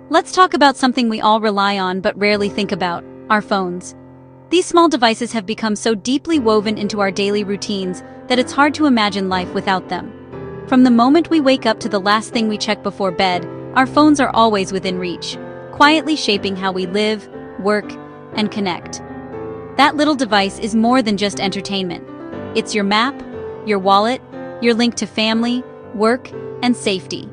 Let's talk about something we all rely on but rarely think about, our phones. These small devices have become so deeply woven into our daily routines that it's hard to imagine life without them. From the moment we wake up to the last thing we check before bed, our phones are always within reach, quietly shaping how we live, work, and connect. That little device is more than just entertainment. It's your map, your wallet, your link to family, work, and safety.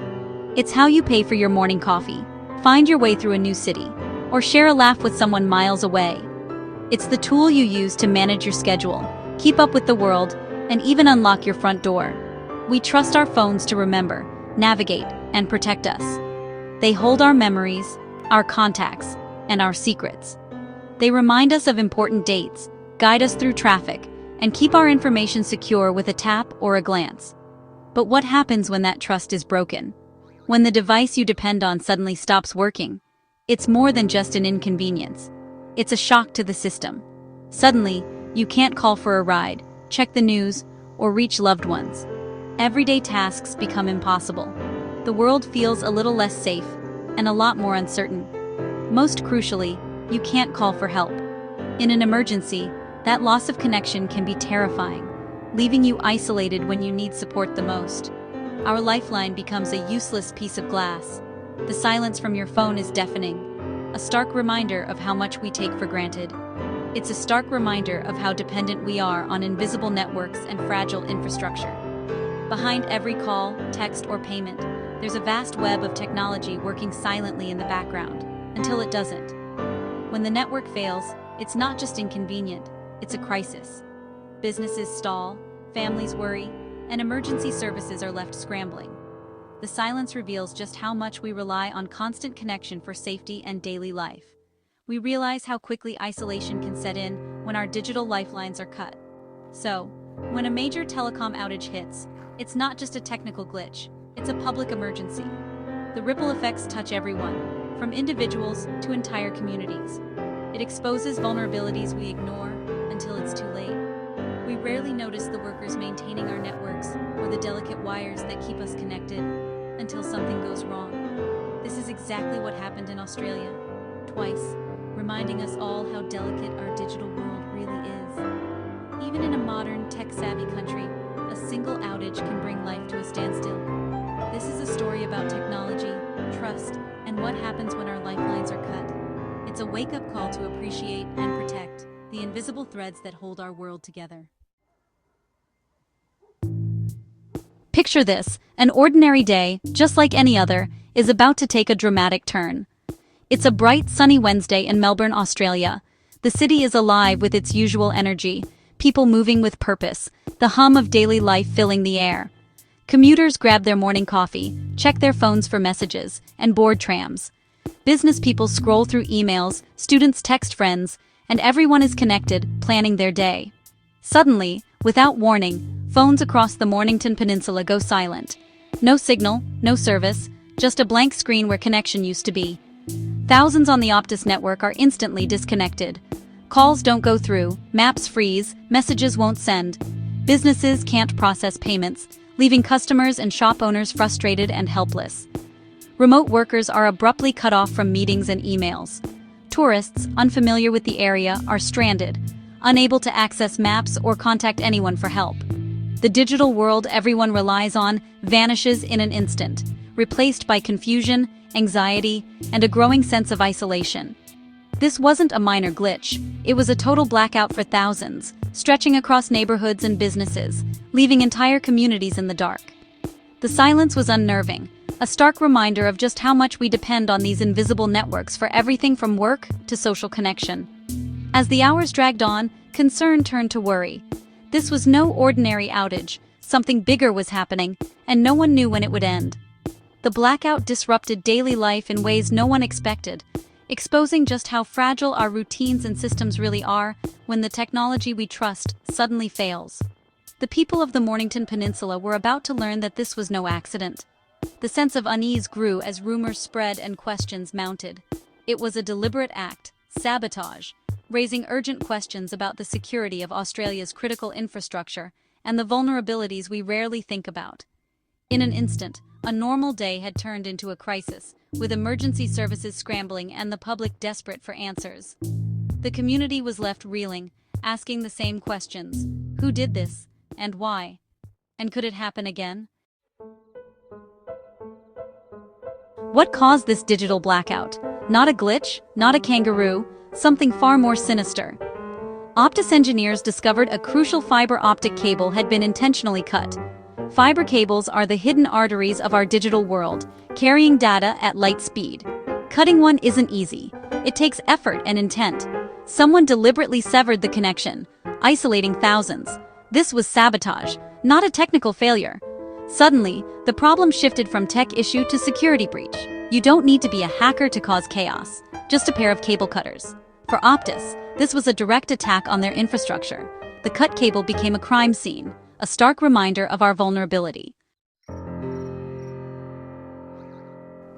It's how you pay for your morning coffee, find your way through a new city, or share a laugh with someone miles away. It's the tool you use to manage your schedule, keep up with the world, and even unlock your front door. We trust our phones to remember, navigate, and protect us. They hold our memories, our contacts, and our secrets. They remind us of important dates, guide us through traffic, and keep our information secure with a tap or a glance. But what happens when that trust is broken? When the device you depend on suddenly stops working? It's more than just an inconvenience. It's a shock to the system. Suddenly, you can't call for a ride, check the news, or reach loved ones. Everyday tasks become impossible. The world feels a little less safe and a lot more uncertain. Most crucially, you can't call for help. In an emergency, that loss of connection can be terrifying, leaving you isolated when you need support the most. Our lifeline becomes a useless piece of glass. The silence from your phone is deafening, a stark reminder of how much we take for granted. It's a stark reminder of how dependent we are on invisible networks and fragile infrastructure. Behind every call, text, or payment, there's a vast web of technology working silently in the background, until it doesn't. When the network fails, it's not just inconvenient, it's a crisis. Businesses stall, families worry, and emergency services are left scrambling. The silence reveals just how much we rely on constant connection for safety and daily life. We realize how quickly isolation can set in when our digital lifelines are cut. So, when a major telecom outage hits, it's not just a technical glitch, it's a public emergency. The ripple effects touch everyone, from individuals to entire communities. It exposes vulnerabilities we ignore until it's too late. We rarely notice the workers maintaining our networks or the delicate wires that keep us connected until something goes wrong. This is exactly what happened in Australia, twice, reminding us all how delicate our digital world really is. Even in a modern, tech-savvy country, a single outage can bring life to a standstill. This is a story about technology, trust, and what happens when our lifelines are cut. It's a wake-up call to appreciate and protect the invisible threads that hold our world together. Picture this, an ordinary day, just like any other, is about to take a dramatic turn. It's a bright, sunny Wednesday in Melbourne, Australia. The city is alive with its usual energy, people moving with purpose, the hum of daily life filling the air. Commuters grab their morning coffee, check their phones for messages, and board trams. Business people scroll through emails, students text friends, and everyone is connected, planning their day. Suddenly, without warning, phones across the Mornington Peninsula go silent. No signal, no service, just a blank screen where connection used to be. Thousands on the Optus network are instantly disconnected. Calls don't go through, maps freeze, messages won't send. Businesses can't process payments, leaving customers and shop owners frustrated and helpless. Remote workers are abruptly cut off from meetings and emails. Tourists, unfamiliar with the area, are stranded, unable to access maps or contact anyone for help. The digital world everyone relies on vanishes in an instant, replaced by confusion, anxiety, and a growing sense of isolation. This wasn't a minor glitch, it was a total blackout for thousands, stretching across neighborhoods and businesses, leaving entire communities in the dark. The silence was unnerving, a stark reminder of just how much we depend on these invisible networks for everything from work to social connection. As the hours dragged on, concern turned to worry. This was no ordinary outage, something bigger was happening, and no one knew when it would end. The blackout disrupted daily life in ways no one expected, exposing just how fragile our routines and systems really are when the technology we trust suddenly fails. The people of the Mornington Peninsula were about to learn that this was no accident. The sense of unease grew as rumors spread and questions mounted. It was a deliberate act, sabotage, raising urgent questions about the security of Australia's critical infrastructure and the vulnerabilities we rarely think about. In an instant, a normal day had turned into a crisis, with emergency services scrambling and the public desperate for answers. The community was left reeling, asking the same questions. Who did this? And why? And could it happen again? What caused this digital blackout? Not a glitch, not a kangaroo, something far more sinister. Optus engineers discovered a crucial fiber optic cable had been intentionally cut. Fiber cables are the hidden arteries of our digital world, carrying data at light speed. Cutting one isn't easy. It takes effort and intent. Someone deliberately severed the connection, isolating thousands. This was sabotage, not a technical failure. Suddenly, the problem shifted from tech issue to security breach. You don't need to be a hacker to cause chaos, just a pair of cable cutters. For Optus, this was a direct attack on their infrastructure. The cut cable became a crime scene, a stark reminder of our vulnerability.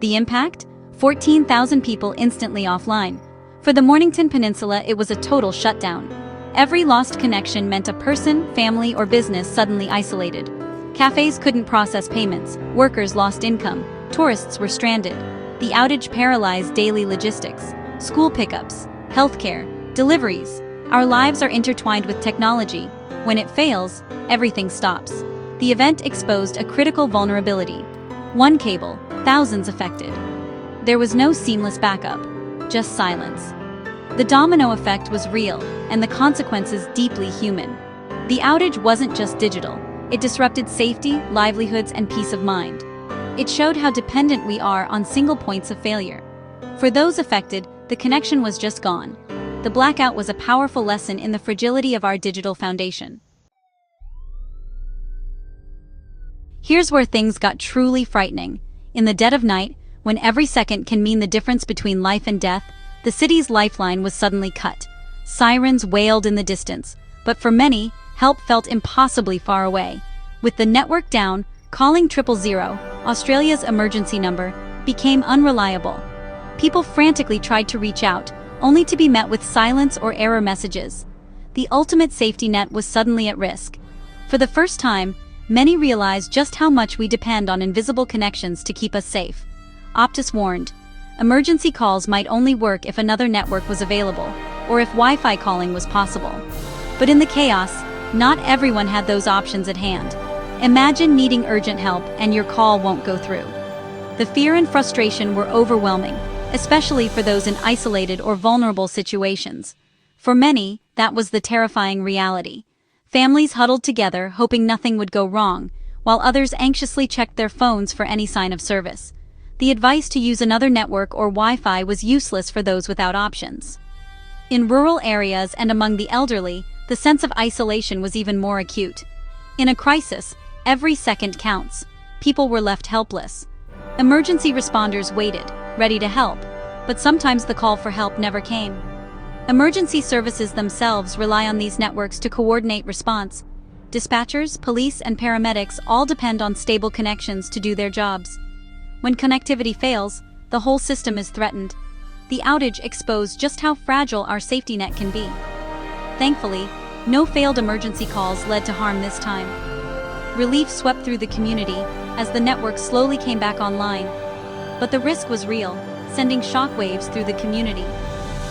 The impact? 14,000 people instantly offline. For the Mornington Peninsula, it was a total shutdown. Every lost connection meant a person, family, or business suddenly isolated. Cafes couldn't process payments, workers lost income, tourists were stranded. The outage paralyzed daily logistics, school pickups, healthcare, deliveries. Our lives are intertwined with technology. When it fails, everything stops. The event exposed a critical vulnerability. One cable, thousands affected. There was no seamless backup, just silence. The domino effect was real, and the consequences deeply human. The outage wasn't just digital. It disrupted safety, livelihoods, and peace of mind. It showed how dependent we are on single points of failure. For those affected, the connection was just gone. The blackout was a powerful lesson in the fragility of our digital foundation. Here's where things got truly frightening. In the dead of night, when every second can mean the difference between life and death, the city's lifeline was suddenly cut. Sirens wailed in the distance, but for many, help felt impossibly far away. With the network down, calling 000, Australia's emergency number, became unreliable. People frantically tried to reach out, only to be met with silence or error messages. The ultimate safety net was suddenly at risk. For the first time, many realized just how much we depend on invisible connections to keep us safe. Optus warned, emergency calls might only work if another network was available, or if Wi-Fi calling was possible. But in the chaos, not everyone had those options at hand. Imagine needing urgent help and your call won't go through. The fear and frustration were overwhelming, especially for those in isolated or vulnerable situations. For many, that was the terrifying reality. Families huddled together, hoping nothing would go wrong, while others anxiously checked their phones for any sign of service. The advice to use another network or Wi-Fi was useless for those without options. In rural areas and among the elderly, the sense of isolation was even more acute. In a crisis, every second counts. People were left helpless. Emergency responders waited, ready to help, but sometimes the call for help never came. Emergency services themselves rely on these networks to coordinate response. Dispatchers, police, and paramedics all depend on stable connections to do their jobs. When connectivity fails, the whole system is threatened. The outage exposed just how fragile our safety net can be. Thankfully, no failed emergency calls led to harm this time. Relief swept through the community as the network slowly came back online. But the risk was real, sending shockwaves through the community.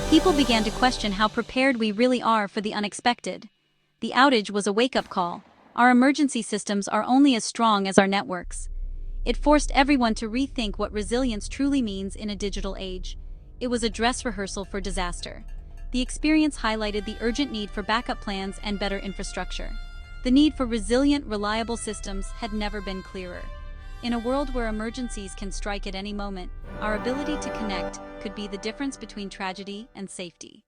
People began to question how prepared we really are for the unexpected. The outage was a wake-up call. Our emergency systems are only as strong as our networks. It forced everyone to rethink what resilience truly means in a digital age. It was a dress rehearsal for disaster. The experience highlighted the urgent need for backup plans and better infrastructure. The need for resilient, reliable systems had never been clearer. In a world where emergencies can strike at any moment, our ability to connect could be the difference between tragedy and safety.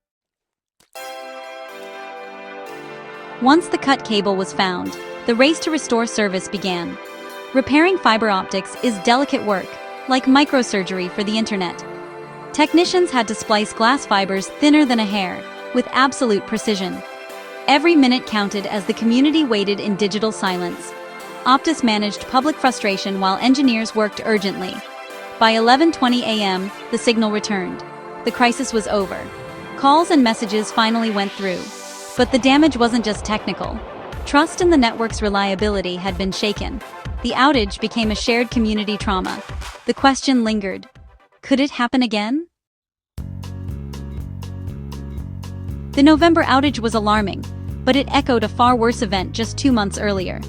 Once the cut cable was found, the race to restore service began. Repairing fiber optics is delicate work, like microsurgery for the internet. Technicians had to splice glass fibers thinner than a hair, with absolute precision. Every minute counted as the community waited in digital silence. Optus managed public frustration while engineers worked urgently. By 11:20 a.m., the signal returned. The crisis was over. Calls and messages finally went through. But the damage wasn't just technical. Trust in the network's reliability had been shaken. The outage became a shared community trauma. The question lingered. Could it happen again? The November outage was alarming, but it echoed a far worse event just 2 months earlier.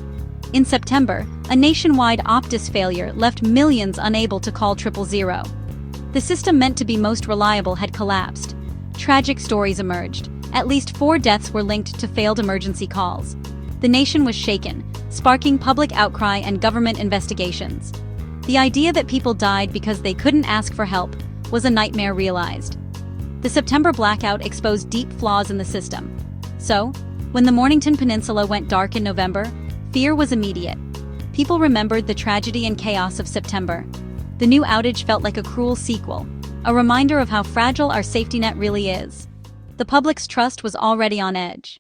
In September, a nationwide Optus failure left millions unable to call 000. The system meant to be most reliable had collapsed. Tragic stories emerged. At least 4 deaths were linked to failed emergency calls. The nation was shaken, sparking public outcry and government investigations. The idea that people died because they couldn't ask for help was a nightmare realized. The September blackout exposed deep flaws in the system. So, when the Mornington Peninsula went dark in November, fear was immediate. People remembered the tragedy and chaos of September. The new outage felt like a cruel sequel, a reminder of how fragile our safety net really is. The public's trust was already on edge.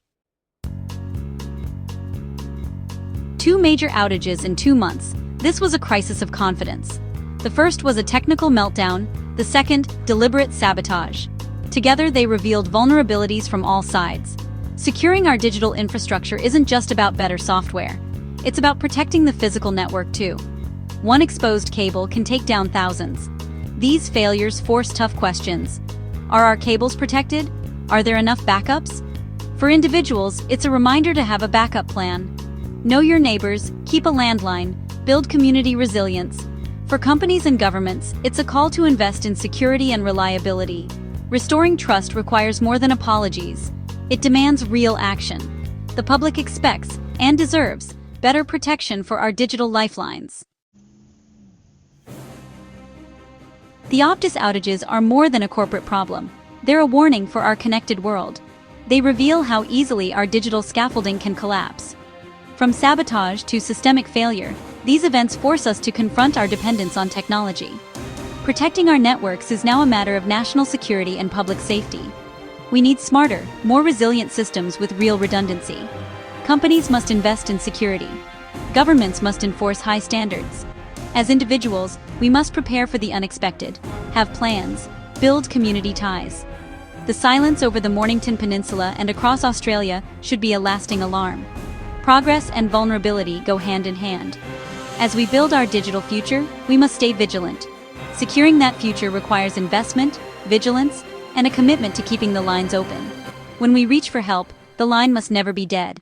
2 major outages in 2 months. This was a crisis of confidence. The first was a technical meltdown, the second, deliberate sabotage. Together, they revealed vulnerabilities from all sides. Securing our digital infrastructure isn't just about better software. It's about protecting the physical network too. One exposed cable can take down thousands. These failures force tough questions. Are our cables protected? Are there enough backups? For individuals, it's a reminder to have a backup plan. Know your neighbors, keep a landline, build community resilience. For companies and governments, it's a call to invest in security and reliability. Restoring trust requires more than apologies. It demands real action. The public expects, and deserves, better protection for our digital lifelines. The Optus outages are more than a corporate problem. They're a warning for our connected world. They reveal how easily our digital scaffolding can collapse. From sabotage to systemic failure, these events force us to confront our dependence on technology. Protecting our networks is now a matter of national security and public safety. We need smarter, more resilient systems with real redundancy. Companies must invest in security. Governments must enforce high standards. As individuals, we must prepare for the unexpected, have plans, build community ties. The silence over the Mornington Peninsula and across Australia should be a lasting alarm. Progress and vulnerability go hand in hand. As we build our digital future, we must stay vigilant. Securing that future requires investment, vigilance, and a commitment to keeping the lines open. When we reach for help, the line must never be dead.